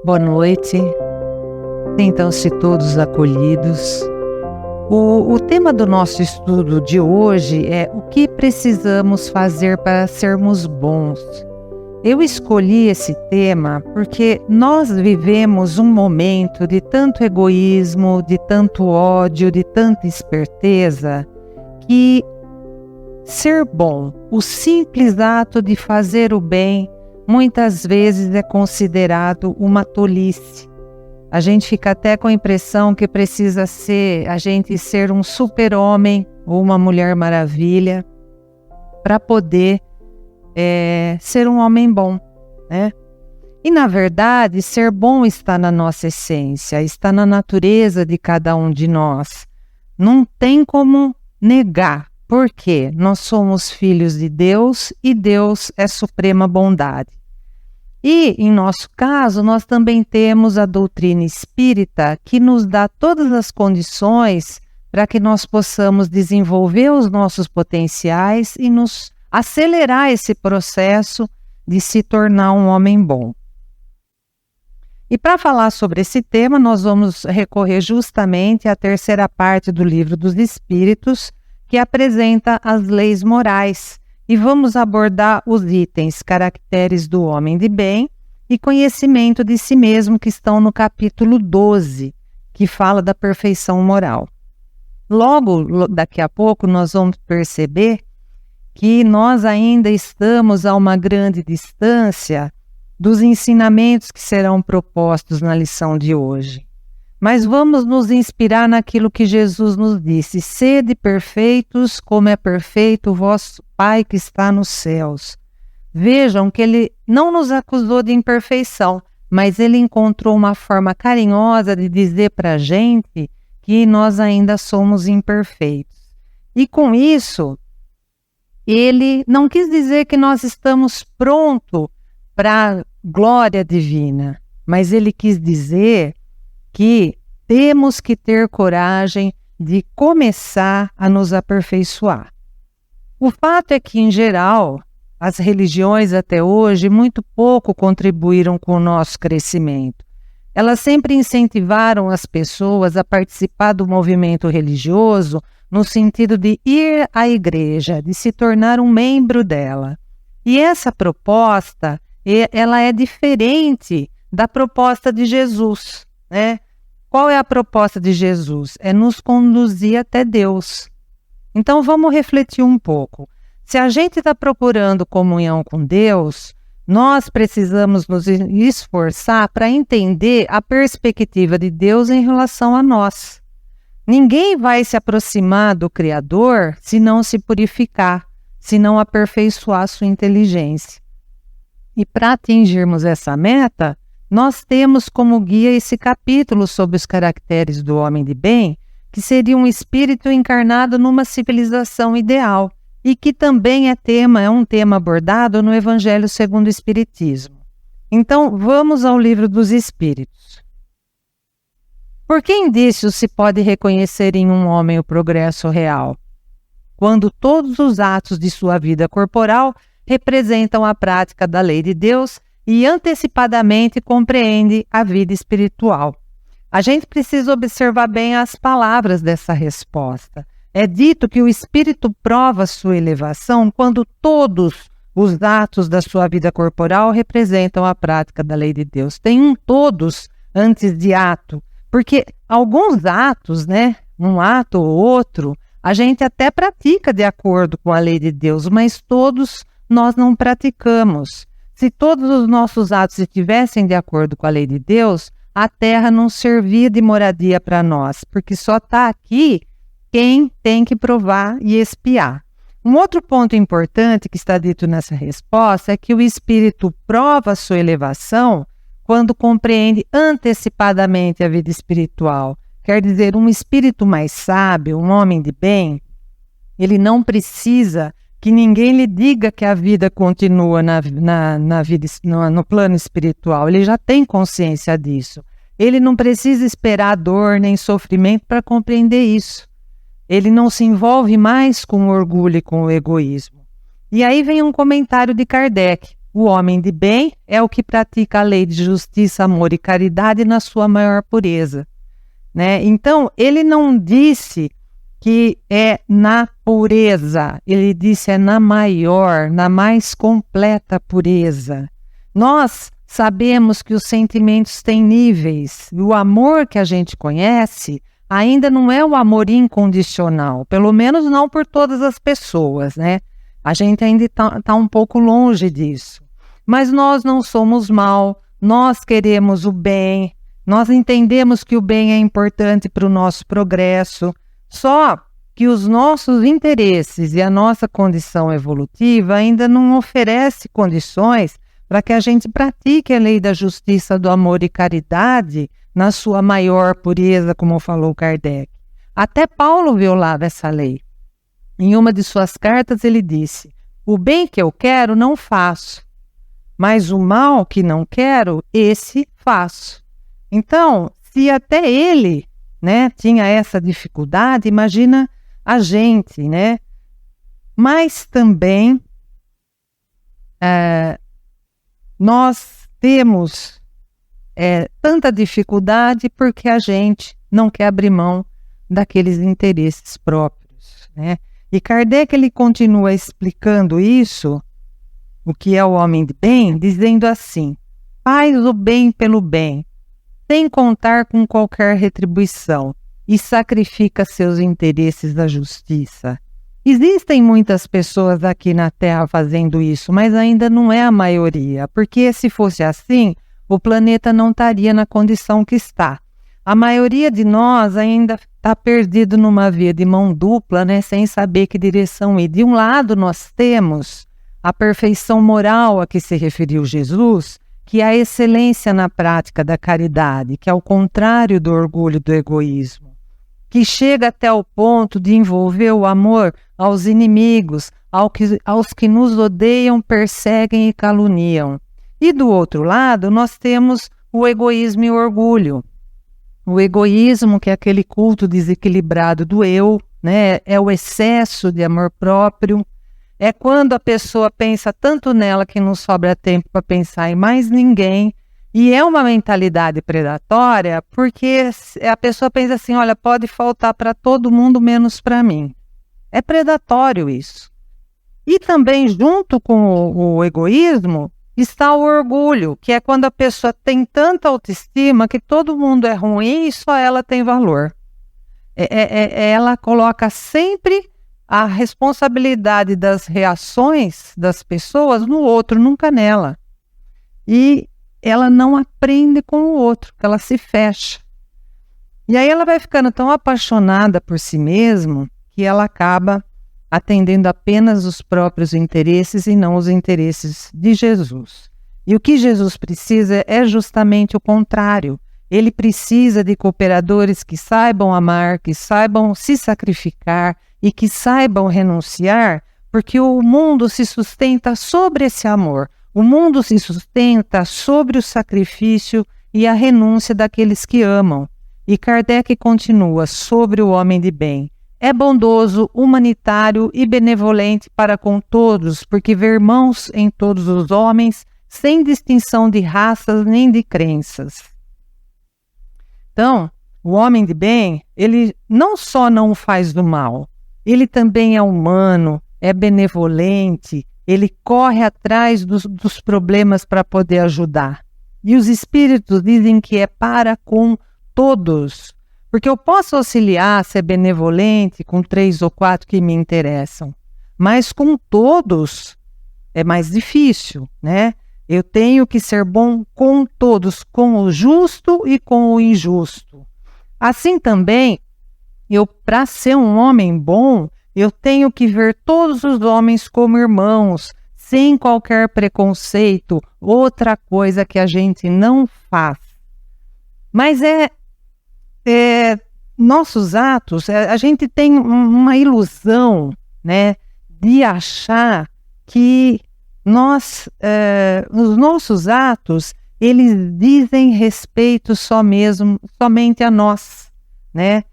Boa noite, sintam-se todos acolhidos. O tema do nosso estudo de hoje é o que precisamos fazer para sermos bons. Eu escolhi esse tema porque nós vivemos um momento de tanto egoísmo, de tanto ódio, de tanta esperteza, que ser bom, o simples ato de fazer o bem, muitas vezes é considerado uma tolice. A gente fica até com a impressão que precisa a gente ser um super-homem ou uma mulher maravilha para poder ser um homem bom, né? E na verdade, ser bom está na nossa essência, está na natureza de cada um de nós. Não tem como negar, porque nós somos filhos de Deus e Deus é suprema bondade. E, em nosso caso, nós também temos a doutrina espírita que nos dá todas as condições para que nós possamos desenvolver os nossos potenciais e nos acelerar esse processo de se tornar um homem bom. E para falar sobre esse tema, nós vamos recorrer justamente à terceira parte do Livro dos Espíritos, que apresenta as leis morais. E vamos abordar os itens caracteres do homem de bem e conhecimento de si mesmo, que estão no capítulo 12, que fala da perfeição moral. Logo, daqui a pouco, nós vamos perceber que nós ainda estamos a uma grande distância dos ensinamentos que serão propostos na lição de hoje. Mas vamos nos inspirar naquilo que Jesus nos disse: sede perfeitos como é perfeito o vosso Pai que está nos céus. Vejam que ele não nos acusou de imperfeição, mas ele encontrou uma forma carinhosa de dizer para a gente que nós ainda somos imperfeitos. E com isso, ele não quis dizer que nós estamos prontos para a glória divina, mas ele quis dizer que temos que ter coragem de começar a nos aperfeiçoar. O fato é que, em geral, as religiões até hoje muito pouco contribuíram com o nosso crescimento. Elas sempre incentivaram as pessoas a participar do movimento religioso no sentido de ir à igreja, de se tornar um membro dela. E essa proposta, ela é diferente da proposta de Jesus, né? Qual é a proposta de Jesus? É nos conduzir até Deus. Então vamos refletir um pouco. Se a gente está procurando comunhão com Deus, nós precisamos nos esforçar para entender a perspectiva de Deus em relação a nós. Ninguém vai se aproximar do Criador se não se purificar, se não aperfeiçoar sua inteligência. E para atingirmos essa meta, nós temos como guia esse capítulo sobre os caracteres do homem de bem, que seria um espírito encarnado numa civilização ideal e que também é um tema abordado no Evangelho segundo o Espiritismo. Então, vamos ao Livro dos Espíritos. Por que indícios se pode reconhecer em um homem o progresso real? Quando todos os atos de sua vida corporal representam a prática da lei de Deus e antecipadamente compreende a vida espiritual. A gente precisa observar bem as palavras dessa resposta. É dito que o espírito prova sua elevação quando todos os atos da sua vida corporal representam a prática da lei de Deus. Tem um todos antes de ato, porque alguns atos, né, um ato ou outro, a gente até pratica de acordo com a lei de Deus, mas todos nós não praticamos. Se todos os nossos atos estivessem de acordo com a lei de Deus, a terra não servia de moradia para nós, porque só está aqui quem tem que provar e expiar. Um outro ponto importante que está dito nessa resposta é que o espírito prova sua elevação quando compreende antecipadamente a vida espiritual. Quer dizer, um espírito mais sábio, um homem de bem, ele não precisa que ninguém lhe diga que a vida continua no plano espiritual. Ele já tem consciência disso. Ele não precisa esperar dor nem sofrimento para compreender isso. Ele não se envolve mais com o orgulho e com o egoísmo. E aí vem um comentário de Kardec. o homem de bem é o que pratica a lei de justiça, amor e caridade na sua maior pureza, né? Então, ele não disse que é na pureza, ele disse é na maior, na mais completa pureza. Nós sabemos que os sentimentos têm níveis, e o amor que a gente conhece ainda não é o amor incondicional, pelo menos não por todas as pessoas, né? A gente ainda está um pouco longe disso. Mas nós não somos mal, nós queremos o bem, nós entendemos que o bem é importante para o nosso progresso, só que os nossos interesses e a nossa condição evolutiva ainda não oferece condições para que a gente pratique a lei da justiça, do amor e caridade na sua maior pureza, como falou Kardec. Até Paulo violava essa lei. Em uma de suas cartas ele disse: o bem que eu quero não faço, mas o mal que não quero, esse faço. Então, se até ele, né, tinha essa dificuldade, imagina a gente, né? Mas também nós temos tanta dificuldade porque a gente não quer abrir mão daqueles interesses próprios, né? E Kardec, ele continua explicando isso, o que é o homem de bem, dizendo assim: faz o bem pelo bem, sem contar com qualquer retribuição, e sacrifica seus interesses da justiça. Existem muitas pessoas aqui na Terra fazendo isso, mas ainda não é a maioria, porque se fosse assim, o planeta não estaria na condição que está. A maioria de nós ainda está perdido numa via de mão dupla, né, sem saber que direção ir. De um lado, nós temos a perfeição moral a que se referiu Jesus, que é a excelência na prática da caridade, que é o contrário do orgulho e do egoísmo, que chega até o ponto de envolver o amor aos inimigos, aos que nos odeiam, perseguem e caluniam. E do outro lado, nós temos o egoísmo e o orgulho. O egoísmo, que é aquele culto desequilibrado do eu, né? É o excesso de amor próprio. É quando a pessoa pensa tanto nela que não sobra tempo para pensar em mais ninguém. E é uma mentalidade predatória, porque a pessoa pensa assim: olha, pode faltar para todo mundo menos para mim. É predatório isso. E também, junto com o egoísmo, está o orgulho, que é quando a pessoa tem tanta autoestima que todo mundo é ruim e só ela tem valor. Ela coloca sempre a responsabilidade das reações das pessoas no outro, nunca nela. E ela não aprende com o outro, ela se fecha. E aí ela vai ficando tão apaixonada por si mesma que ela acaba atendendo apenas os próprios interesses e não os interesses de Jesus. E o que Jesus precisa é justamente o contrário. Ele precisa de cooperadores que saibam amar, que saibam se sacrificar e que saibam renunciar, porque o mundo se sustenta sobre esse amor. O mundo se sustenta sobre o sacrifício e a renúncia daqueles que amam. E Kardec continua sobre o homem de bem. É bondoso, humanitário e benevolente para com todos, porque vê irmãos em todos os homens, sem distinção de raças nem de crenças. Então, o homem de bem, ele não só não faz do mal, ele também é humano, é benevolente, ele corre atrás dos problemas para poder ajudar. E os espíritos dizem que é para com todos. Porque eu posso auxiliar, ser benevolente com 3 ou 4 que me interessam, mas com todos é mais difícil, né? Eu tenho que ser bom com todos, com o justo e com o injusto. Assim também, para ser um homem bom, eu tenho que ver todos os homens como irmãos, sem qualquer preconceito, outra coisa que a gente não faz. Mas nossos atos, a gente tem uma ilusão, né, de achar que os nossos atos, eles dizem respeito somente a nós, né?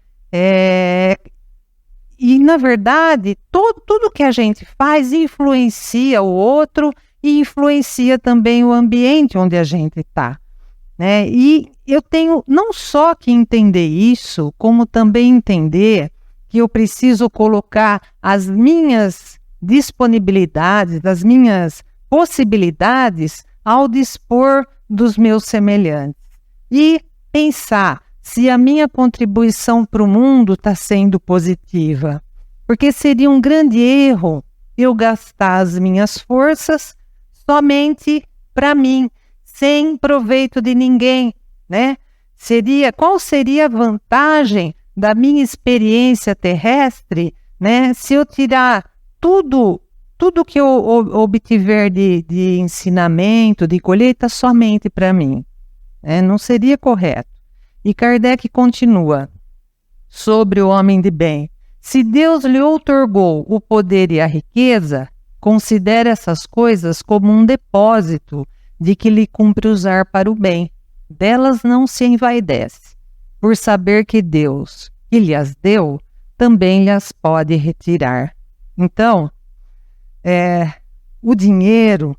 E, na verdade, tudo que a gente faz influencia o outro e influencia também o ambiente onde a gente está, né? E eu tenho não só que entender isso, como também entender que eu preciso colocar as minhas disponibilidades, as minhas possibilidades ao dispor dos meus semelhantes. E pensar se a minha contribuição para o mundo está sendo positiva. Porque seria um grande erro eu gastar as minhas forças somente para mim, sem proveito de ninguém, né? Qual seria a vantagem da minha experiência terrestre, né, se eu tirar tudo que eu obtiver de ensinamento, de colheita, somente para mim? Não seria correto. E Kardec continua sobre o homem de bem. Se Deus lhe outorgou o poder e a riqueza, considere essas coisas como um depósito de que lhe cumpre usar para o bem. Delas não se envaidece, por saber que Deus, que lhe as deu, também lhes pode retirar. Então, o dinheiro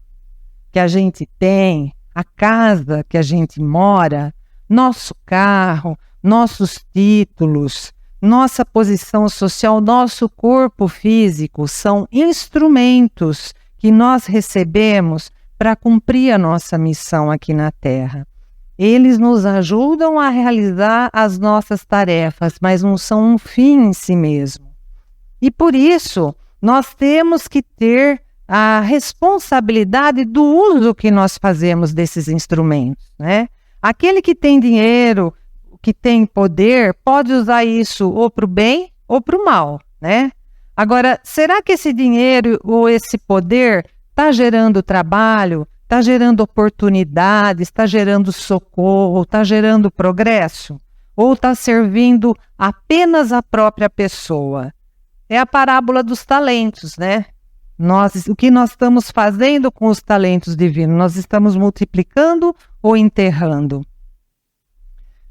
que a gente tem, a casa que a gente mora, nosso carro, nossos títulos, nossa posição social, nosso corpo físico são instrumentos que nós recebemos para cumprir a nossa missão aqui na Terra. Eles nos ajudam a realizar as nossas tarefas, mas não são um fim em si mesmo. E por isso, nós temos que ter a responsabilidade do uso que nós fazemos desses instrumentos, né? Aquele que tem dinheiro, que tem poder, pode usar isso ou para o bem ou para o mal, né? Agora, será que esse dinheiro ou esse poder está gerando trabalho, está gerando oportunidades, está gerando socorro, está gerando progresso? Ou está servindo apenas a própria pessoa? É a parábola dos talentos, né? O que nós estamos fazendo com os talentos divinos? Nós estamos multiplicando ou enterrando?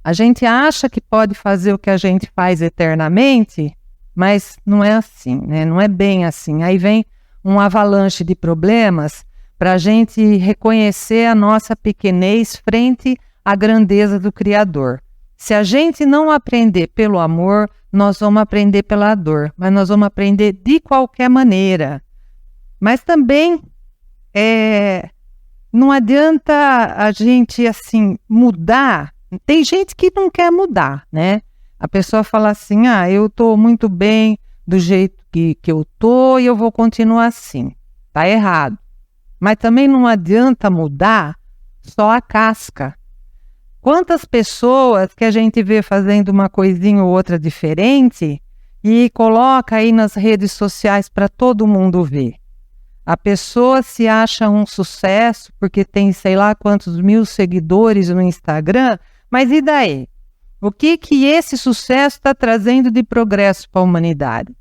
A gente acha que pode fazer o que a gente faz eternamente, mas não é assim, né? Não é bem assim. Aí vem um avalanche de problemas para a gente reconhecer a nossa pequenez frente à grandeza do Criador. Se a gente não aprender pelo amor, nós vamos aprender pela dor, mas nós vamos aprender de qualquer maneira. Mas também não adianta a gente assim mudar. Tem gente que não quer mudar, né? A pessoa fala assim, eu estou muito bem do jeito que eu estou e eu vou continuar assim. Está errado. Mas também não adianta mudar só a casca. Quantas pessoas que a gente vê fazendo uma coisinha ou outra diferente e coloca aí nas redes sociais para todo mundo ver. A pessoa se acha um sucesso porque tem sei lá quantos mil seguidores no Instagram, mas e daí? O que esse sucesso está trazendo de progresso para a humanidade?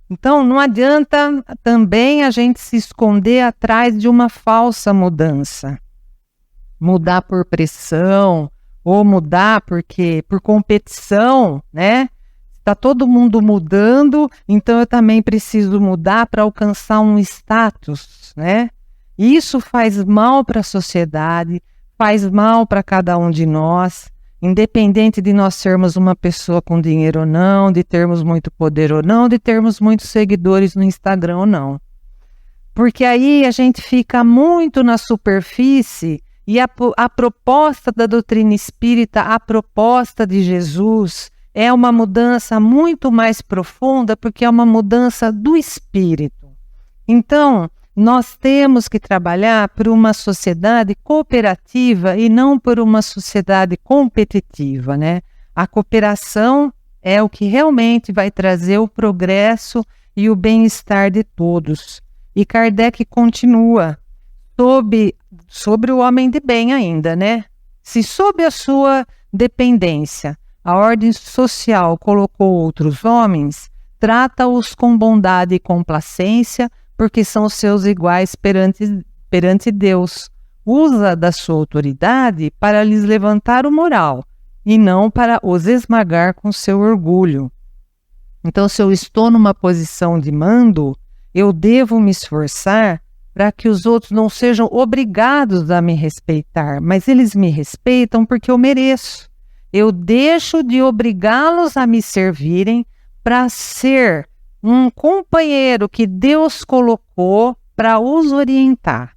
Então, não adianta também a gente se esconder atrás de uma falsa mudança. Mudar por pressão, ou mudar por competição, né? Está todo mundo mudando, então eu também preciso mudar para alcançar um status, né? Isso faz mal para a sociedade, faz mal para cada um de nós, independente de nós sermos uma pessoa com dinheiro ou não, de termos muito poder ou não, de termos muitos seguidores no Instagram ou não. Porque aí a gente fica muito na superfície e a proposta da doutrina espírita, a proposta de Jesus, é uma mudança muito mais profunda, porque é uma mudança do espírito. Então, nós temos que trabalhar por uma sociedade cooperativa e não por uma sociedade competitiva, né? A cooperação é o que realmente vai trazer o progresso e o bem-estar de todos. E Kardec continua sobre o homem de bem ainda, né? Se sob a sua dependência a ordem social colocou outros homens, trata-os com bondade e complacência, porque são seus iguais perante Deus. Usa da sua autoridade para lhes levantar o moral, e não para os esmagar com seu orgulho. Então, se eu estou numa posição de mando, eu devo me esforçar para que os outros não sejam obrigados a me respeitar, mas eles me respeitam porque eu mereço. Eu deixo de obrigá-los a me servirem para ser um companheiro que Deus colocou para os orientar.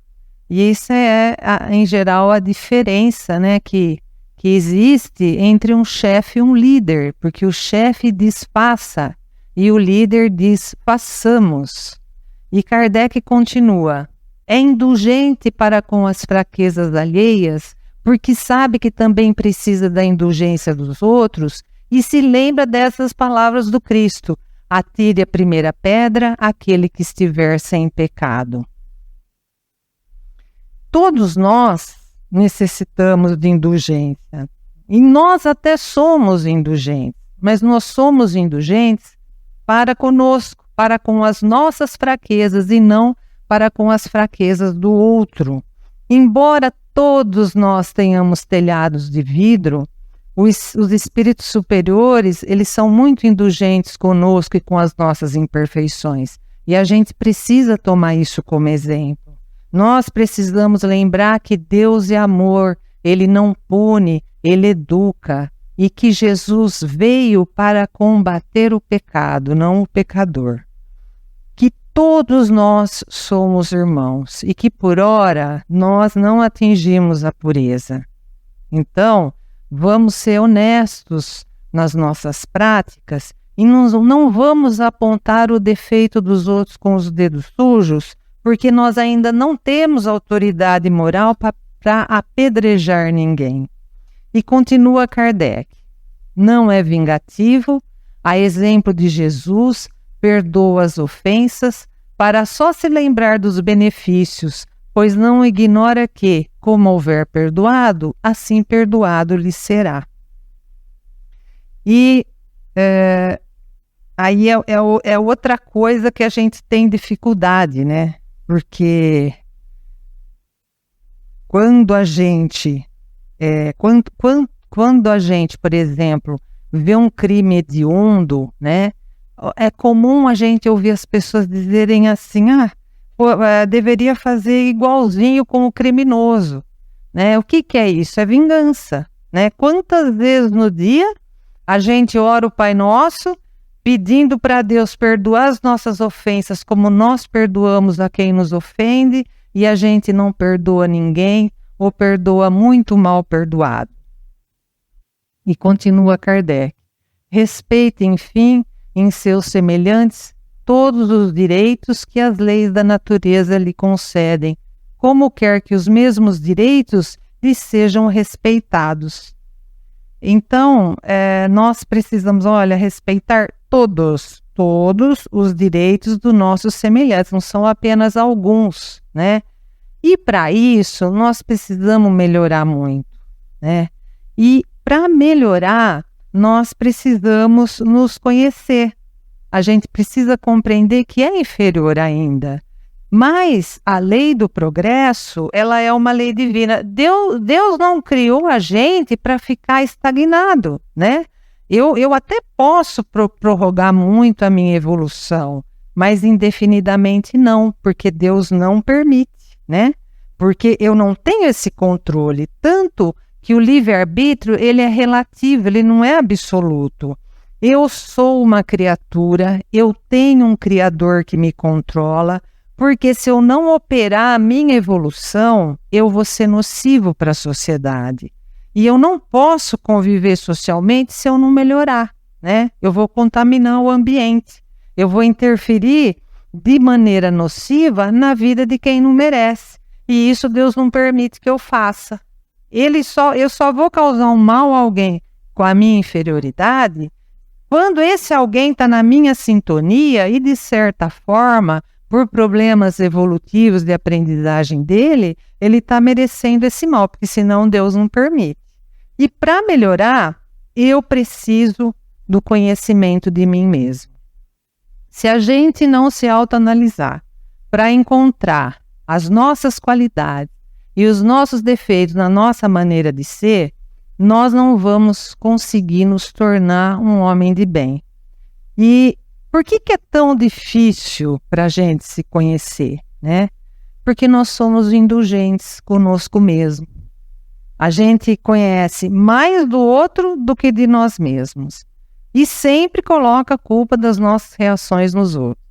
E isso é, em geral, a diferença, né, que existe entre um chefe e um líder, porque o chefe diz faça e o líder diz façamos. E Kardec continua: é indulgente para com as fraquezas alheias, porque sabe que também precisa da indulgência dos outros e se lembra dessas palavras do Cristo: atire a primeira pedra aquele que estiver sem pecado. Todos nós necessitamos de indulgência. E nós até somos indulgentes, mas nós somos indulgentes para conosco, para com as nossas fraquezas e não para com as fraquezas do outro. Embora todos nós tenhamos telhados de vidro, os espíritos superiores, eles são muito indulgentes conosco e com as nossas imperfeições. E a gente precisa tomar isso como exemplo. Nós precisamos lembrar que Deus é amor, Ele não pune, Ele educa, e que Jesus veio para combater o pecado, não o pecador. Que todos nós somos irmãos e que por ora nós não atingimos a pureza. Então, vamos ser honestos nas nossas práticas e não vamos apontar o defeito dos outros com os dedos sujos, porque nós ainda não temos autoridade moral para apedrejar ninguém. E continua Kardec: não é vingativo, a exemplo de Jesus, perdoa as ofensas para só se lembrar dos benefícios, pois não ignora que, como houver perdoado, assim perdoado lhe será. E aí é outra coisa que a gente tem dificuldade, né? Porque quando a gente, quando a gente, por exemplo, vê um crime hediondo, né? É comum a gente ouvir as pessoas dizerem assim: deveria fazer igualzinho com o criminoso, né? O que é isso? É vingança, né? Quantas vezes no dia a gente ora o Pai Nosso pedindo para Deus perdoar as nossas ofensas como nós perdoamos a quem nos ofende, e a gente não perdoa ninguém ou perdoa muito mal perdoado. E continua Kardec: respeite, enfim, em seus semelhantes todos os direitos que as leis da natureza lhe concedem, como quer que os mesmos direitos lhe sejam respeitados. Então, nós precisamos, respeitar todos os direitos dos nossos semelhantes, não são apenas alguns, né? E para isso, nós precisamos melhorar muito, né? E para melhorar, nós precisamos nos conhecer. A gente precisa compreender que é inferior ainda. Mas a lei do progresso, ela é uma lei divina. Deus não criou a gente para ficar estagnado, né? Eu até posso prorrogar muito a minha evolução, mas indefinidamente não, porque Deus não permite, né? Porque eu não tenho esse controle, tanto que o livre-arbítrio, ele é relativo, ele não é absoluto. Eu sou uma criatura, eu tenho um Criador que me controla, porque se eu não operar a minha evolução, eu vou ser nocivo para a sociedade. E eu não posso conviver socialmente se eu não melhorar, né? Eu vou contaminar o ambiente, eu vou interferir de maneira nociva na vida de quem não merece. E isso Deus não permite que eu faça. Eu só vou causar um mal a alguém com a minha inferioridade quando esse alguém está na minha sintonia e, de certa forma, por problemas evolutivos de aprendizagem dele, ele está merecendo esse mal, porque senão Deus não permite. E para melhorar, eu preciso do conhecimento de mim mesmo. Se a gente não se autoanalisar para encontrar as nossas qualidades e os nossos defeitos na nossa maneira de ser, nós não vamos conseguir nos tornar um homem de bem. E por que é tão difícil para a gente se conhecer, né? porque nós somos indulgentes conosco mesmo. A gente conhece mais do outro do que de nós mesmos. E sempre coloca a culpa das nossas reações nos outros.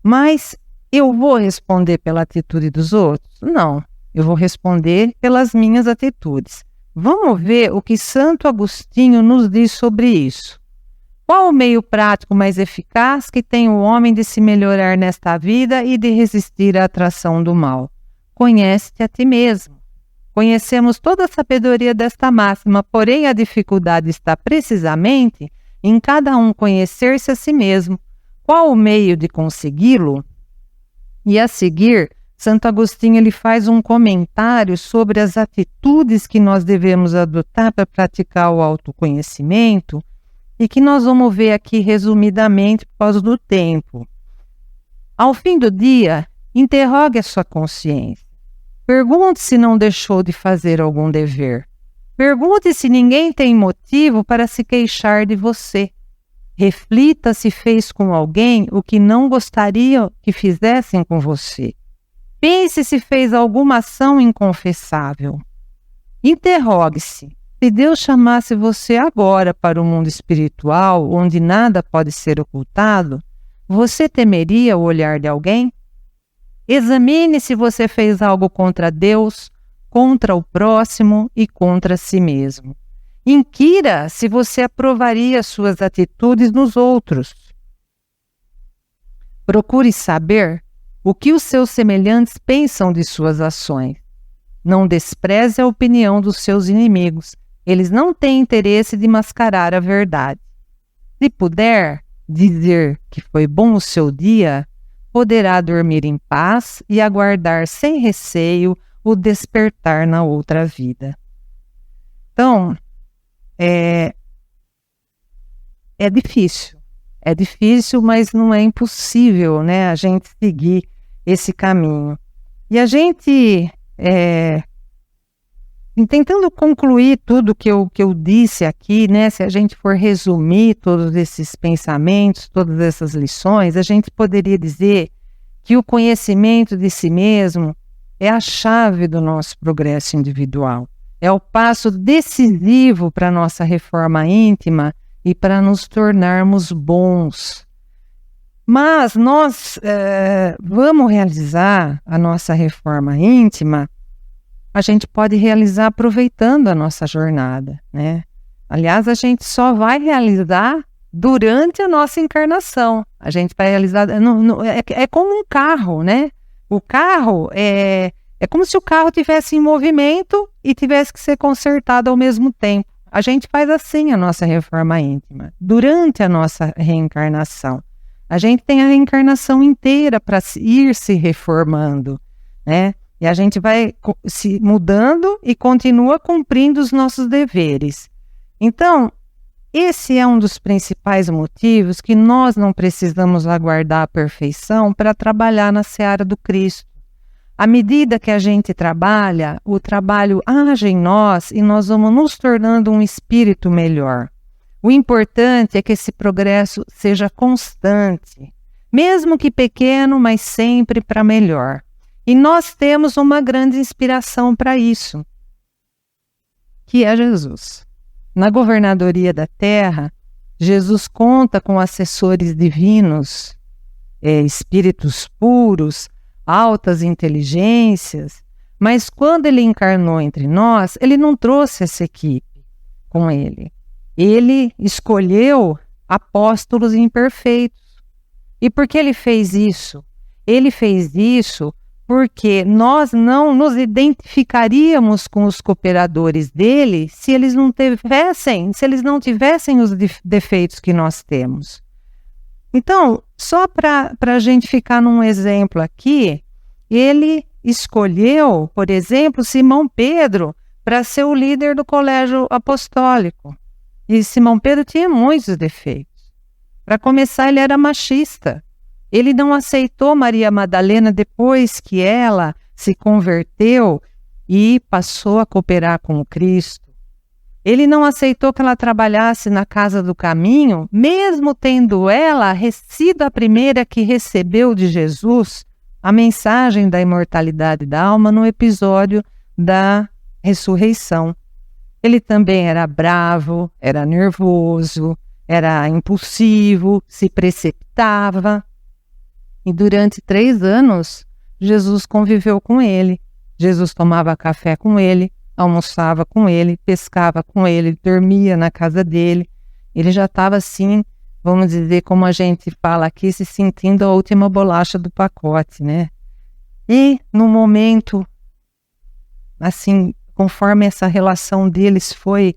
Mas eu vou responder pela atitude dos outros? Não, eu vou responder pelas minhas atitudes. Vamos ver o que Santo Agostinho nos diz sobre isso. Qual o meio prático mais eficaz que tem o homem de se melhorar nesta vida e de resistir à atração do mal? Conhece-te a ti mesmo. Conhecemos toda a sabedoria desta máxima, porém a dificuldade está precisamente em cada um conhecer-se a si mesmo. Qual o meio de consegui-lo? E a seguir, Santo Agostinho ele faz um comentário sobre as atitudes que nós devemos adotar para praticar o autoconhecimento e que nós vamos ver aqui resumidamente por causa do tempo. Ao fim do dia, interrogue a sua consciência. Pergunte se não deixou de fazer algum dever. Pergunte se ninguém tem motivo para se queixar de você. Reflita se fez com alguém o que não gostaria que fizessem com você. Pense se fez alguma ação inconfessável. Interrogue-se. Se Deus chamasse você agora para o mundo espiritual, onde nada pode ser ocultado, você temeria o olhar de alguém? Examine se você fez algo contra Deus, contra o próximo e contra si mesmo. Inquira se você aprovaria suas atitudes nos outros. Procure saber o que os seus semelhantes pensam de suas ações. Não despreze a opinião dos seus inimigos. Eles não têm interesse de mascarar a verdade. Se puder dizer que foi bom o seu dia, poderá dormir em paz e aguardar sem receio o despertar na outra vida. Então, é difícil, mas não é impossível, né, a gente seguir esse caminho. E a gente, tentando concluir tudo que eu disse aqui, né, se a gente for resumir todos esses pensamentos, todas essas lições, a gente poderia dizer que o conhecimento de si mesmo é a chave do nosso progresso individual. É o passo decisivo para a nossa reforma íntima e para nos tornarmos bons. Mas nós vamos realizar a nossa reforma íntima, a gente pode realizar aproveitando a nossa jornada, né? Aliás, a gente só vai realizar durante a nossa encarnação. A gente vai realizar... é como um carro, né? O carro é como se o carro tivesse em movimento e tivesse que ser consertado ao mesmo tempo. A gente faz assim a nossa reforma íntima, durante a nossa reencarnação. A gente tem a reencarnação inteira para ir se reformando, né? E a gente vai se mudando e continua cumprindo os nossos deveres. Então, esse é um dos principais motivos que nós não precisamos aguardar a perfeição para trabalhar na seara do Cristo. À medida que a gente trabalha, o trabalho age em nós e nós vamos nos tornando um espírito melhor. O importante é que esse progresso seja constante, mesmo que pequeno, mas sempre para melhor. E nós temos uma grande inspiração para isso, que é Jesus. Na governadoria da Terra, Jesus conta com assessores divinos, espíritos puros, altas inteligências, mas quando ele encarnou entre nós, ele não trouxe essa equipe com ele. Ele escolheu apóstolos imperfeitos. E por que ele fez isso? Ele fez isso porque nós não nos identificaríamos com os cooperadores dele se eles não tivessem os defeitos que nós temos. Então, só para a gente ficar num exemplo aqui, ele escolheu, por exemplo, Simão Pedro para ser o líder do colégio apostólico. E Simão Pedro tinha muitos defeitos. Para começar, ele era machista. Ele não aceitou Maria Madalena depois que ela se converteu e passou a cooperar com o Cristo. Ele não aceitou que ela trabalhasse na Casa do Caminho, mesmo tendo ela sido a primeira que recebeu de Jesus a mensagem da imortalidade da alma no episódio da ressurreição. Ele também era bravo, era nervoso, era impulsivo, se precipitava. E durante 3 anos, Jesus conviveu com ele. Jesus tomava café com ele, almoçava com ele, pescava com ele, dormia na casa dele. Ele já estava assim, vamos dizer, como a gente fala aqui, se sentindo a última bolacha do pacote, né? E no momento, assim, conforme essa relação deles foi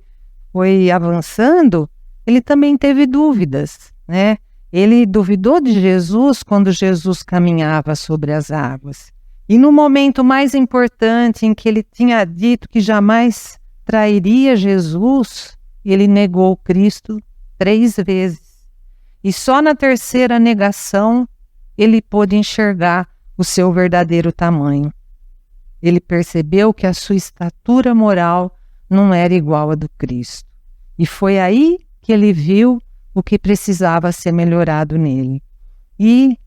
avançando, ele também teve dúvidas, né? Ele duvidou de Jesus quando Jesus caminhava sobre as águas. E no momento mais importante em que ele tinha dito que jamais trairia Jesus, ele negou Cristo 3 vezes. E só na terceira negação ele pôde enxergar o seu verdadeiro tamanho. Ele percebeu que a sua estatura moral não era igual à do Cristo. E foi aí que ele viu o que precisava ser melhorado nele. E,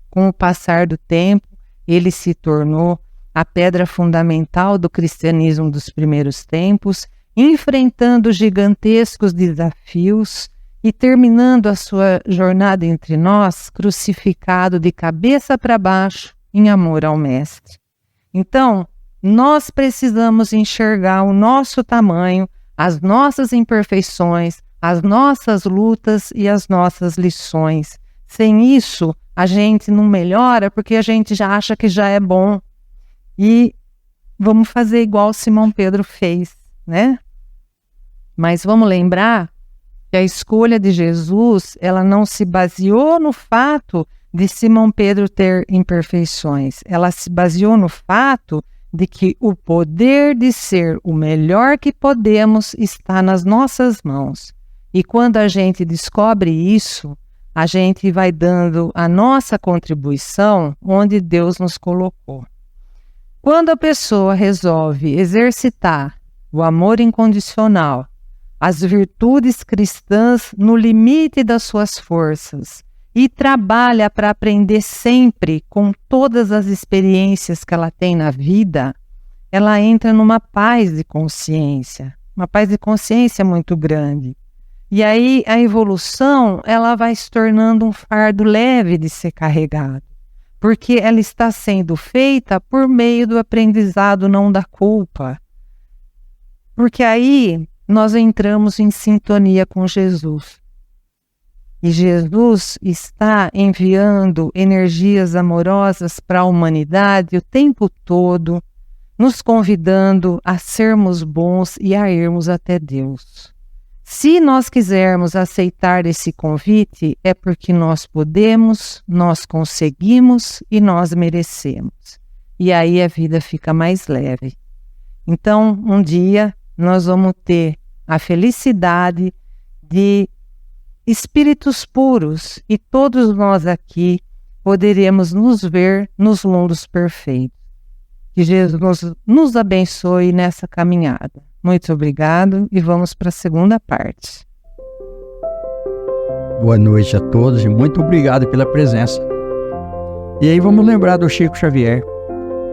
com o passar do tempo, ele se tornou a pedra fundamental do cristianismo dos primeiros tempos, enfrentando gigantescos desafios e terminando a sua jornada entre nós crucificado de cabeça para baixo em amor ao Mestre. Então, nós precisamos enxergar o nosso tamanho, as nossas imperfeições, as nossas lutas e as nossas lições. Sem isso, a gente não melhora porque a gente já acha que já é bom. E vamos fazer igual Simão Pedro fez, né? Mas vamos lembrar que a escolha de Jesus, ela não se baseou no fato de Simão Pedro ter imperfeições. Ela se baseou no fato de que o poder de ser o melhor que podemos está nas nossas mãos. E quando a gente descobre isso, a gente vai dando a nossa contribuição onde Deus nos colocou. Quando a pessoa resolve exercitar o amor incondicional, as virtudes cristãs no limite das suas forças e trabalha para aprender sempre com todas as experiências que ela tem na vida, ela entra numa paz de consciência, uma paz de consciência muito grande. E aí a evolução, ela vai se tornando um fardo leve de ser carregado, porque ela está sendo feita por meio do aprendizado, não da culpa. Porque aí nós entramos em sintonia com Jesus. E Jesus está enviando energias amorosas para a humanidade o tempo todo, nos convidando a sermos bons e a irmos até Deus. Se nós quisermos aceitar esse convite, é porque nós podemos, nós conseguimos e nós merecemos. E aí a vida fica mais leve. Então, um dia, nós vamos ter a felicidade de espíritos puros e todos nós aqui poderemos nos ver nos mundos perfeitos. Que Jesus nos abençoe nessa caminhada. Muito obrigado e vamos para a segunda parte. Boa noite a todos e muito obrigado pela presença. E aí vamos lembrar do Chico Xavier.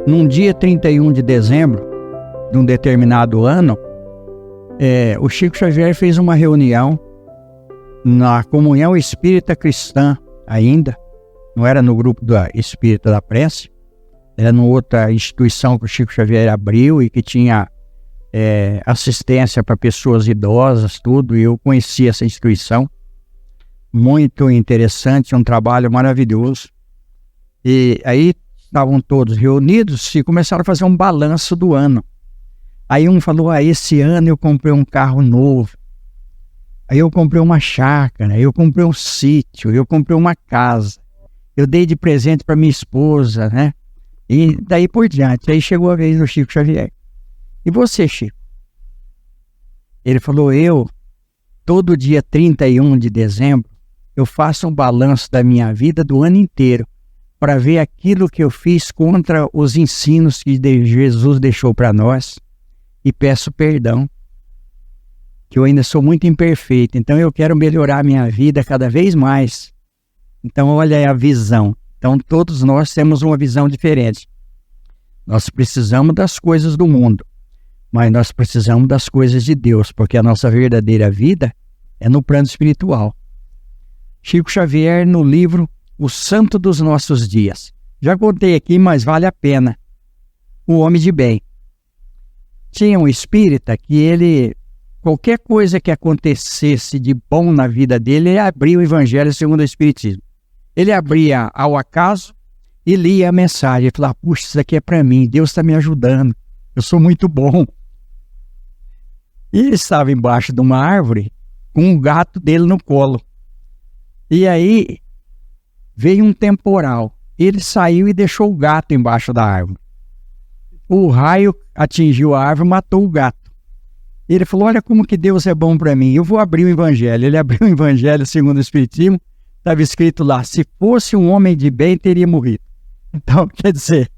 Num dia 31 de dezembro de um determinado ano, o Chico Xavier fez uma reunião na Comunhão Espírita Cristã ainda, não era no grupo da Espírita da Prece, era numa outra instituição que o Chico Xavier abriu e que tinha assistência para pessoas idosas, tudo, e eu conheci essa instituição, muito interessante, um trabalho maravilhoso. E aí estavam todos reunidos e começaram a fazer um balanço do ano. Aí um falou, esse ano eu comprei um carro novo, aí eu comprei uma chácara, eu comprei um sítio, eu comprei uma casa, eu dei de presente para minha esposa, né? E daí por diante. Aí chegou a vez do Chico Xavier. E você, Chico? Ele falou, todo dia 31 de dezembro, eu faço um balanço da minha vida do ano inteiro, para ver aquilo que eu fiz contra os ensinos que Jesus deixou para nós, e peço perdão, que eu ainda sou muito imperfeito, então eu quero melhorar a minha vida cada vez mais. Então olha aí a visão. Então, todos nós temos uma visão diferente. Nós precisamos das coisas do mundo, mas nós precisamos das coisas de Deus, porque a nossa verdadeira vida é no plano espiritual. Chico Xavier, no livro O Santo dos Nossos Dias. Já contei aqui, mas vale a pena. O homem de bem. Tinha um espírita que ele, qualquer coisa que acontecesse de bom na vida dele, ele abria o Evangelho segundo o Espiritismo. Ele abria ao acaso e lia a mensagem. Ele falava, puxa, isso aqui é para mim, Deus está me ajudando, eu sou muito bom. E ele estava embaixo de uma árvore com um gato dele no colo. E aí veio um temporal. Ele saiu e deixou o gato embaixo da árvore. O raio atingiu a árvore e matou o gato. Ele falou, olha como que Deus é bom para mim, eu vou abrir o Evangelho. Ele abriu o Evangelho segundo o Espiritismo, estava escrito lá, se fosse um homem de bem, teria morrido. Então, quer dizer,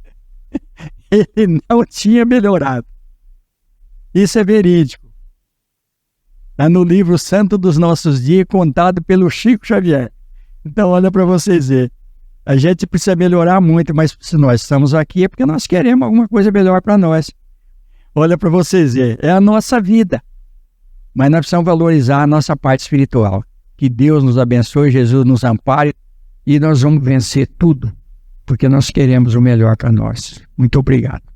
ele não tinha melhorado. Isso é verídico. Está no livro Santo dos Nossos Dias, contado pelo Chico Xavier. Então, olha para vocês verem. A gente precisa melhorar muito, mas se nós estamos aqui é porque nós queremos alguma coisa melhor para nós. Olha para vocês verem, é a nossa vida. Mas nós precisamos valorizar a nossa parte espiritual. Que Deus nos abençoe, Jesus nos ampare e nós vamos vencer tudo, porque nós queremos o melhor para nós. Muito obrigado.